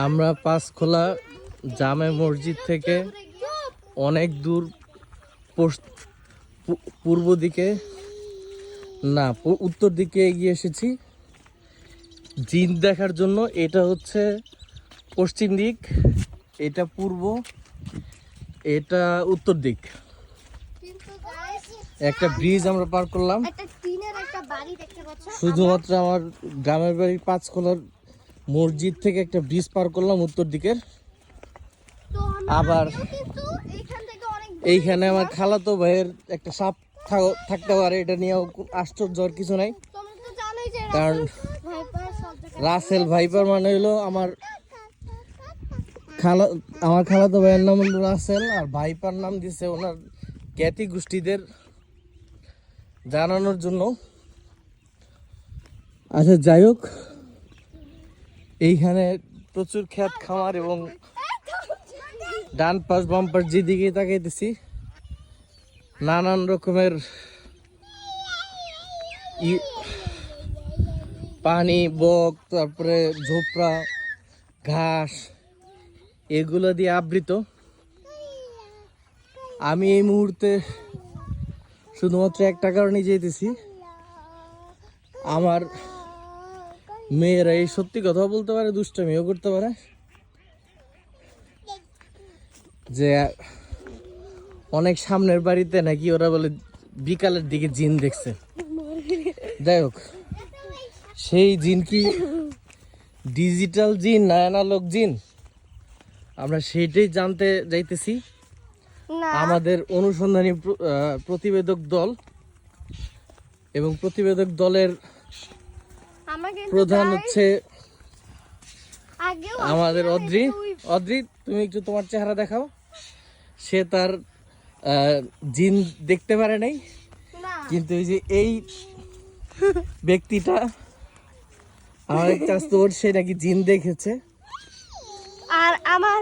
আমরা পাঁচখোলা জামে মসজিদ থেকে অনেক দূর পূর্ব দিকে না উত্তর দিকে এগিয়ে এসেছি জিন দেখার জন্য। এটা হচ্ছে পশ্চিম দিক, এটা পূর্ব, এটা উত্তর দিক। একটা ব্রিজ আমরা পার করলাম। শুধুমাত্র আমার গ্রামের বাড়ি পাঁচখোলার মসজিদ থেকে একটা ব্রিজ পার করলাম উত্তর দিকের। আবার এইখানে আমার খালাতো ভাইয়ের একটা সাপ থাকতে পারে, এটা নিয়েও আশ্চর্যের কিছু নাই, কারণ রাসেল ভাইপার মানে হলো আমার খালাতো ভাইয়ের নাম হলো রাসেল, আর ভাইপার নাম দিছে ওনার জ্ঞাতি গোষ্ঠীদের জানানোর জন্য। আচ্ছা যাই হোক, এইখানে প্রচুর ক্ষেত খামার এবং ডান পাশ বাম পাশ যেদিকে তাকাইতেছি নানান রকমের পানি, বক, তারপরে ঝোপড়া, ঘাস, এগুলো দিয়ে আবৃত। আমি এই মুহূর্তে শুধুমাত্র একটা কারণে যেতেছি, আমার মেয়েরা এই সত্যি কথা বলতে পারে, দুষ্টামিও করতে পারে, যে অনেক সামনের বাড়িতে নাকি ওরা বলে বিকালের দিকে জিন দেখছে। যাই হোক, সেই জিন কি ডিজিটাল জিন না অ্যানালগ জিন, আমরা সেইটাই জানতে যাইতেছি। আমাদের অনুসন্ধানী প্রতিবেদক দল এবং প্রতিবেদক দলের প্রধান হচ্ছে আমাদের অদ্রি। অদ্রি, তুমি একটু তোমার চেহারা দেখাও। সে তার জিন দেখতে পারে নাই, কিন্তু এই যে এই ব্যক্তিটা আমার একটা স্টোর, সে নাকি জিন দেখেছে। আর আমার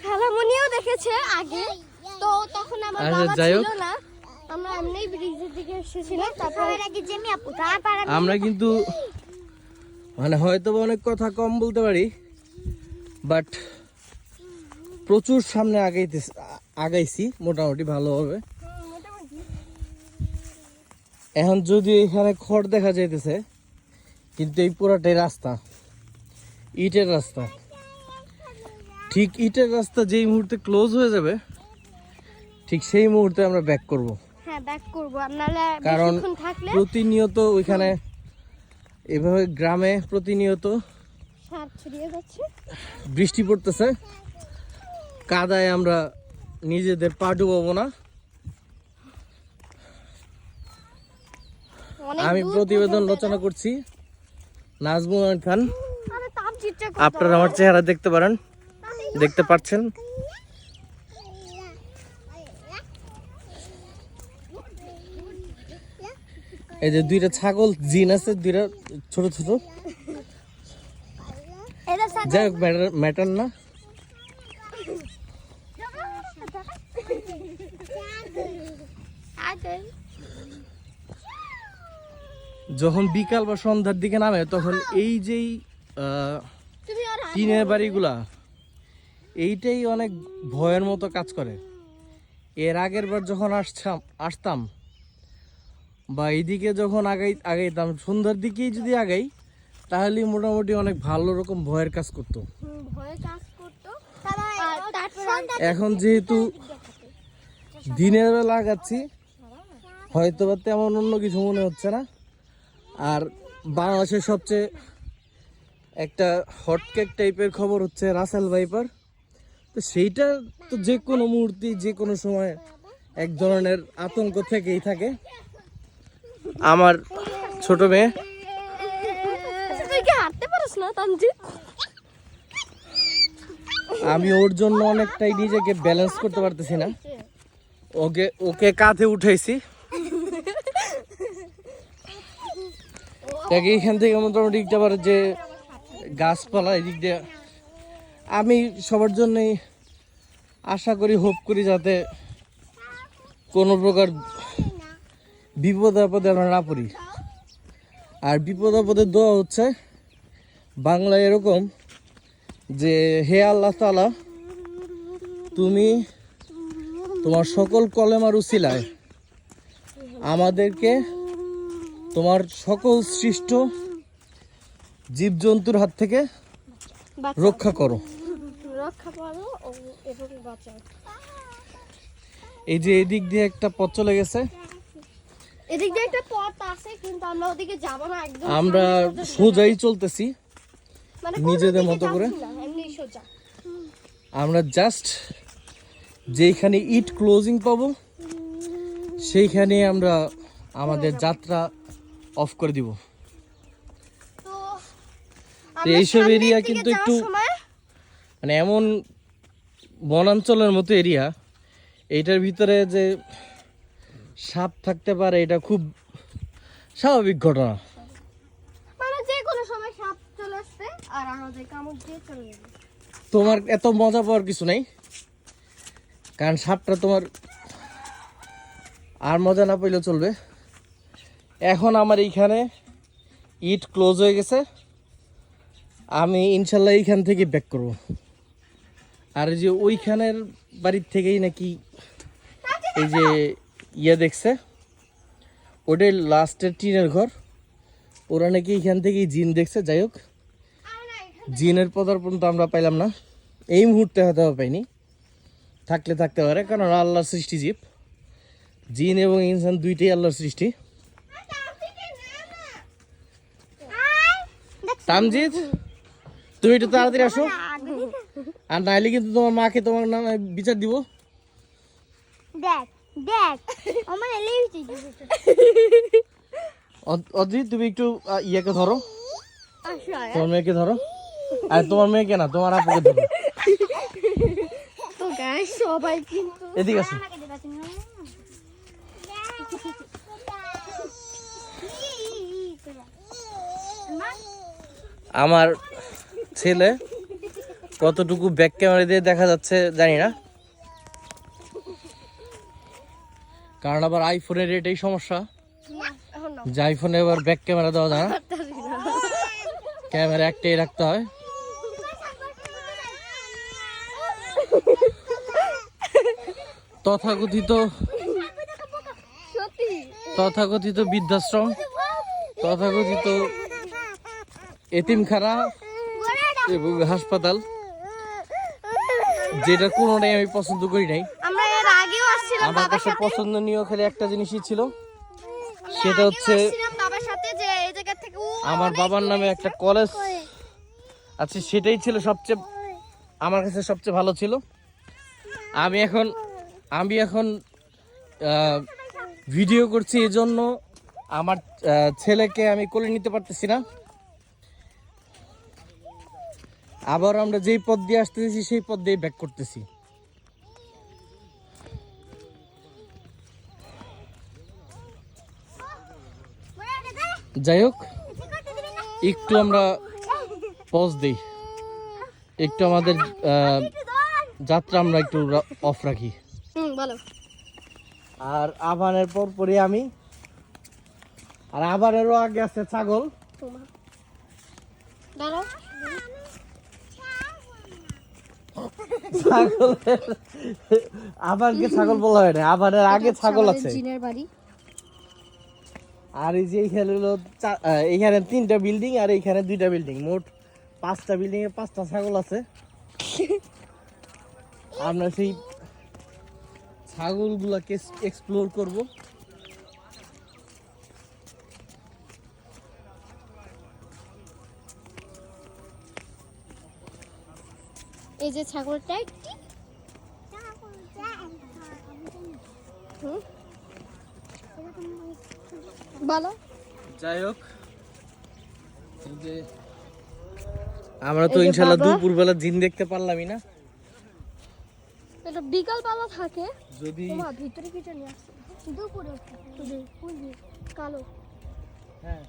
খালামণিও দেখেছে আগে, তো তখন আমার বাবা ছিল না, আমরা এমনি ব্রিজের দিকে এসেছিলাম। তারপরে আগে জেমি আপু, তারপর আমরা কিন্তু মানে হয়তো অনেক কথা কম বলতে পারি, বাট প্রচুর সামনে আগাইছি মোটামুটি ভালোভাবে। এখন যদি এখানে খড় দেখা যাইতেছে, কিন্তু এই পুরাটাই রাস্তা, ইটের রাস্তা। ঠিক ইটের রাস্তা যেই মুহূর্তে ক্লোজ হয়ে যাবে, ঠিক সেই মুহূর্তে আমরা ব্যাক করব। হ্যাঁ, ব্যাক করব। আপনারা কারণ বেশিক্ষণ থাকলে প্রতিনিয়ত ওইখানে এভাবে গ্রামে প্রতিনিয়ত সার ছড়িয়ে যাচ্ছে, বৃষ্টি পড়তেছে, কাদায় আমরা নিজেদের পা ডুবাবো না। আমি প্রতিবেদন রচনা করছি, নাজমুল খান। আপনারা আমার চেহারা দেখতে পারেন, দেখতে পাচ্ছেন। এই যে দুইটা ছাগল জিন আছে, দুইটা ছোট ছোট। যাই হোক, ম্যাটার না। যখন বিকাল বা সন্ধ্যার দিকে নামে, তখন এই যেই টিনের বাড়িগুলা, এইটাই অনেক ভয়ের মতো কাজ করে। এর আগের বার যখন আসতাম বা এইদিকে যখন আগাইতাম, সন্ধ্যার দিকেই যদি আগাই, তাহলে মোটামুটি অনেক ভালো রকম ভয়ের কাজ করতো। এখন যেহেতু দিনের বেলা আগাচ্ছি, হয়তো বা তেমন অন্য কিছু মনে হচ্ছে না। আর বাংলাদেশের সবচেয়ে একটা হটকেক টাইপের খবর হচ্ছে রাসেল ভাইপার। তো সেইটা তো যে কোনো মুহূর্তে, যে কোনো সময় এক ধরনের আতঙ্ক থেকেই থাকে। আমার ছোট মেয়ে, আমি ওর জন্য অনেকটাই নিজেকে ব্যালেন্স করতে পারতেছি না। ওকে কাঁধে উঠাইছি, এইখান থেকে মোটামুটি আবার যে গাছপালা এদিক দিয়ে, আমি সবার জন্যই আশা করি, হোপ করি, যাতে কোনো প্রকার বিপদ আপদে আমরা না পড়ি। আর বিপদ আপদের দোয়া হচ্ছে বাংলায় এরকম যে হে আল্লাহ তাআলা, তুমি তোমার সকল কলেমার উসিলায় আমাদেরকে তোমার সকল সৃষ্ট জীবজন্তুর হাত থেকে রক্ষা করো। রক্ষা করো এবং বাঁচাও। এই যে এদিক দিয়ে একটা পথ চলে গেছে, এদিক দিয়ে একটা পথ আছে কিন্তু আমরা ওদিকে যাব না, একদম আমরা সোজাই চলতেছি মানে নিজেদের মতো করে। এমনি সোজা। আমরা জাস্ট যেখানে ইট ক্লোজিং পাবো সেইখানে আমরা আমাদের যাত্রা অফ করে দিব। তো এইসব এরিয়া কিন্তু একটু মানে এমন বনাঞ্চলের মতো এরিয়া, এইটার ভিতরে যে সাপ থাকতে পারে এটা খুব স্বাভাবিক ঘটনা। মানে যে কোনো সময় সাপ চলে আসছে আর আমাদের কামড় দিয়ে চলে যাবে। তোমার এত মজা পাওয়ার কিছু নাই, কারণ সাপটা তোমার আর মজা না পাইলেও চলবে। এখন আমার এইখানে ইট ক্লোজ হয়ে গেছে, আমি ইনশাল্লাহ এইখান থেকে ব্যাক করব। আর এই যে ওইখানের বাড়ির থেকেই নাকি এই যে ইয়ে দেখছে, ওটাই লাস্টের টিনের ঘর, ওরা নাকি এইখান থেকেই জিন দেখছে। যাই হোক, জিনের পদার্পণ তো আমরা পাইলাম না এই মুহূর্তে, হয়তো পাইনি, থাকলে থাকতে পারে, কারণ আল্লাহর সৃষ্টি জীব, জিন এবং ইনসান দুইটাই আল্লাহর সৃষ্টি। তামজিদ, তুমি একটু তাড়াতাড়ি আসো, আর নাইলে কিন্তু তোমার মাকে তোমার নামে বিচার দিব। দেখ দেখ আমার এলেই অজিত, তুমি একটু ইয়াকে ধরো, তোমার মেয়েকে ধরো, আর তোমার মেয়েকে না, তোমার আপুকে ধরো। তো গাইস সবাই কিন্তু এদিকে আসো। আমার ছেলে কতটুকু ব্যাক ক্যামেরা দিয়ে দেখা যাচ্ছে জানি না, কারণ আবার আইফোনের এটাই সমস্যা যে আইফোনে আবার ব্যাক ক্যামেরা দেওয়া যায় না, ক্যামেরা একটাই রাখতে হয়। তথাকথিত বৃদ্ধাশ্রম, তথাকথিত এতিমখানা এবং হাসপাতাল, যেটা কোনোটাই আমি পছন্দ করি নাই। আমরা এর আগেও আসছিলাম আমার বাবার কাছে সাথে, পছন্দনীয় খালি একটা জিনিসই ছিল, সেটা হচ্ছে বাবার সাথে যে এই জায়গা থেকে আমার বাবার নামে একটা কলেজ আছে, সেটাই ছিল সবচেয়ে আমার কাছে সবচেয়ে ভালো ছিল। আমি এখন ভিডিও করছি, এই জন্য আমার ছেলেকে আমি কোলে নিতে পারতেছি না। আবার আমরা যেই পথ দিয়ে আসতেছি সেই পথ দিয়ে ব্যাক করতেছি। যাই হোক, একটু আমরা পজ দিই, একটু আমাদের যাত্রা আমরা একটু অফ রাখি। বলো। আর আবানের পরপরই আমি, আর আবানেরও আগে আছে ছাগল। দাঁড়াও, ছাগলের আবারকে ছাগল বলা হয় না, আবারের আগে ছাগল আছে। জিনের বাড়ি। আর এই যে এইখানে হলো এইখানে 3টা বিল্ডিং আর এইখানে 2টা বিল্ডিং, মোট 5টা বিল্ডিং এ 5টা ছাগল আছে। আমরা সেই ছাগলগুলোকে এক্সপ্লোর করব। এই যে ছাগলটা একটি বলো। যাই হোক, আমরা তো ইনশাল্লাহ দুপুরবেলা জিন দেখতে পারলামই না, এটা বিকাল বেলা থাকে। যদি তোমার ভিতরে কিছু নিয়ে আসছে দুপুরে কালো। হ্যাঁ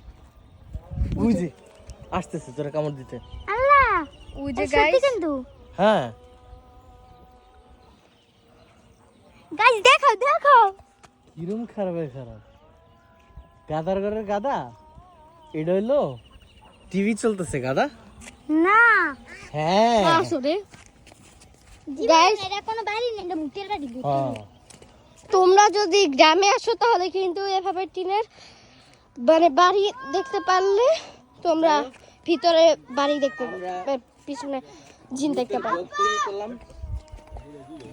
ওই যে আসতেছে তোরা কামড় দিতে। আল্লাহ, ওই যে গাইস কিন্তু, হ্যাঁ গাইস দেখো দেখো কিরম খারাপ, গাদার ঘরের গাদা। এটা হইলো টিভি চলতেছে গাদা না। হ্যাঁ আসরে গাইস এটা কোনো বাড়ি নেই, এটা মুটের বাড়ি। হ্যাঁ তোমরা যদি গ্রামে আসো তাহলে কিন্তু এভাবে টিনের মানে বাড়ি দেখতে পারলে তোমরা ভিতরে বাড়ি দেখতে পাবে, পিছনে জিন দেখতে পাবে। ব্লগ তৈরি করলাম,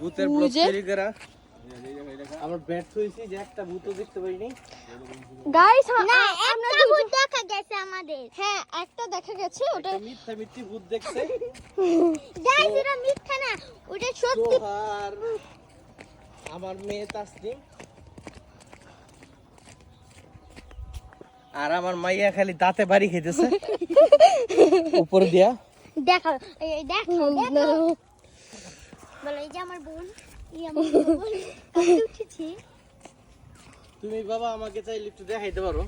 ভূতের ওই ব্লগ যে। তৈরি করা। আমরা ব্যর্থ হয়েছি যে একটা ভূতও দেখতে পাইনি। গাইস না, একটা ভূত দেখা গেছে আমাদের। হ্যাঁ একটা দেখা গেছে, ওটা একটা মিথ্যা মিথ্যি ভূত দেখছে। গাইস, এটা মিথ্যা না, ওটা সত্যি। সোহার, আমার মেয়ে তাসনিম আর আমার মাইয়া খালি দাঁতে বাড়ি খেতেছে উপর দিয়া। দেখো, এই দেখো, দেখো। বলো, এই যে আমার বোন, এই আমার বোন কত উঠেছে। তুমি বাবা আমাকে চাইলে একটু দেখাইতে পারো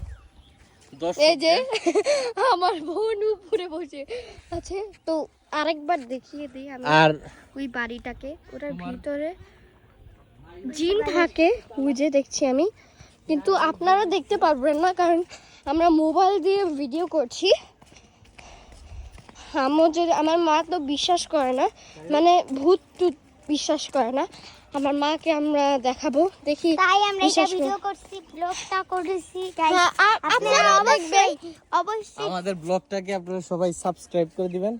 এই যে আমার বোন উপরে বসে আছে। তো আরেকবার দেখিয়ে দিই আমি আর ওই বাড়িটাকে, ওটার ভিতরে জিন থাকে, ওই যে দেখছি আমি, কিন্তু আপনারা দেখতে পারবেন না কারণ আমরা মোবাইল দিয়ে ভিডিও করছি। আমার মা তো বিশ্বাস করে না, মানে ভূত টুত বিশ্বাস করে না। আমার মাকে আমরা দেখাবো, দেখি তাই আমরা এটা বিশ্বাস করে। ভিডিও করছি, ব্লগটা করেছি। গাইস, হ্যাঁ, আপনারা আপনারাও দেখবেন অবশ্যই আমাদের ব্লগটাকে আপনারা সবাই সাবস্ক্রাইব করে দিবেন,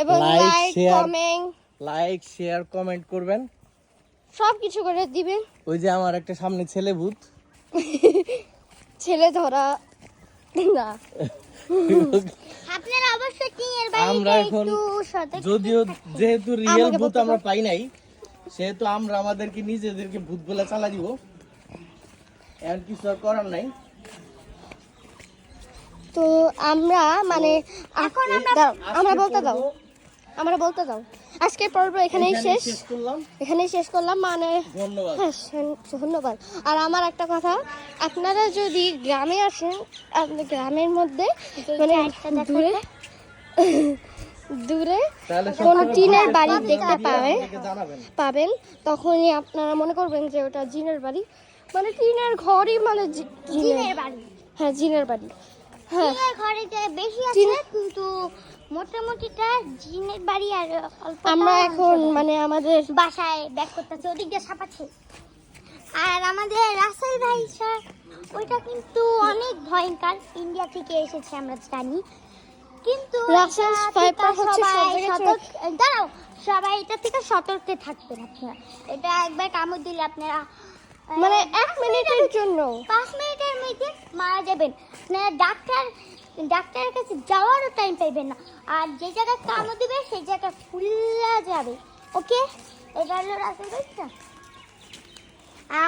এবং Like, like share. Comment like share comment করবেন। সব কিছু করে দিবেন। ওই যে আমার একটা সামনে ছেলে ভূত, ছেলে ধরা না, আপনারা অবশ্যই টিনের আমরা বাড়িতে এখন একটু সতর্ক যদিও যেহেতু রিয়েল আমাকে ভূত বলতে আমরা পাই নাই, সেহেতু আমরা আমাদেরকে নিজেদেরকে ভূত বলে চালা দিব, এর কিছু আর করার নাই। তো আমরা মানে এখন আমরা বলতে দাও, আমরা বলতে দাও। আজকের পর্ব এখানেই এখানেই শেষ, শেষ করলাম, এখানেই শেষ করলাম মানে ধন্যবাদ। হ্যাঁ, ধন্যবাদ। আর আমার একটা কথা, আপনারা যদি গ্রামে আসেন, আপনাদের গ্রামের মধ্যে মানে দূরে দূরে তাহলে কোনো সবসময় টিনের ভূতের বাড়ি ছবি দেখতে দিয়ে পাবে আমাদেরকে জানাবেন। পাবেন, তখনই আপনারা মনে করবেন যে ওটা জিনের বাড়ি, মানে টিনের ঘরই, মানে টিনের বাড়ি। হ্যাঁ জিনের বাড়ি। হ্যাঁ টিনের ঘরে যে বেশি আছে, টিনের- কিন্তু মোটামুটিটা জিনের বাড়ি। আর অল্প আমরা এখন মানে আমাদের বাসায় ব্যাক করতেছে, ওদিক দিয়ে সাপাচ্ছে। আর আমাদের রাসেল ভাই স্যার, ওইটা কিন্তু অনেক ভয়ঙ্কর, ইন্ডিয়া থেকে এসেছে আমরা জানি, কিন্তু রাসেল এটা ভাইপার থেকে হচ্ছে সব সবাই জায়গায় দাঁড়াও, সবাই এটা থেকে সতর্কে থাকবেন আপনারা। এটা একবার কামড় দিলে আপনারা মানে 1 মিনিটের জন্য 5 মিনিটের মধ্যে মারা যাবেন। আপনারা ডাক্তারের কাছে যাওয়ারও টাইম পাইবেন না। আর যে জায়গায় কামড় দিবে সেই জায়গা ফুলে যাবে। ওকে, এটা হলো রাসেল ভাইটা।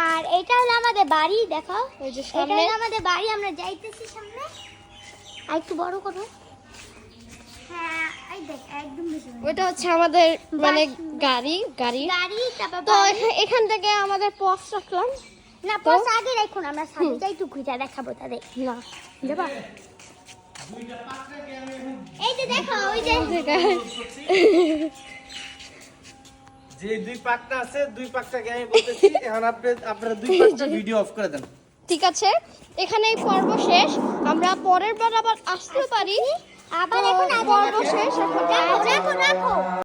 আর এটা হলো আমাদের বাড়ি, দেখো এই যে এটা সামনে হলো আমাদের বাড়ি। আমরা যাইতেছি সামনে, আর একটু বড় করো। হ্যাঁ, এই দেখ, একদম বেশি বড়। ওটা হচ্ছে আমাদের মানে গাড়ি। গাড়ি, তারপর তো বাড়ি। এখান থেকে আমাদের পথ রাখলাম না, পথ আগে রাখুন, আমরা সামনে যাই, টুকুটা দেখাবো তাদের। না যাবা? এই যে দেখো, ওই যে যে দুই পাকটা আছে, দুই পাকটাকে আমি বলতেছি এখন আপনারা দুই পাকটা ভিডিও অফ করে দেন। ঠিক আছে, এখানেই পর্ব শেষ। আমরা পরের বার আবার আসতে পারি। আবার তো এখন পর্ব শেষ, এখন রাখো, রাখো, রাখো।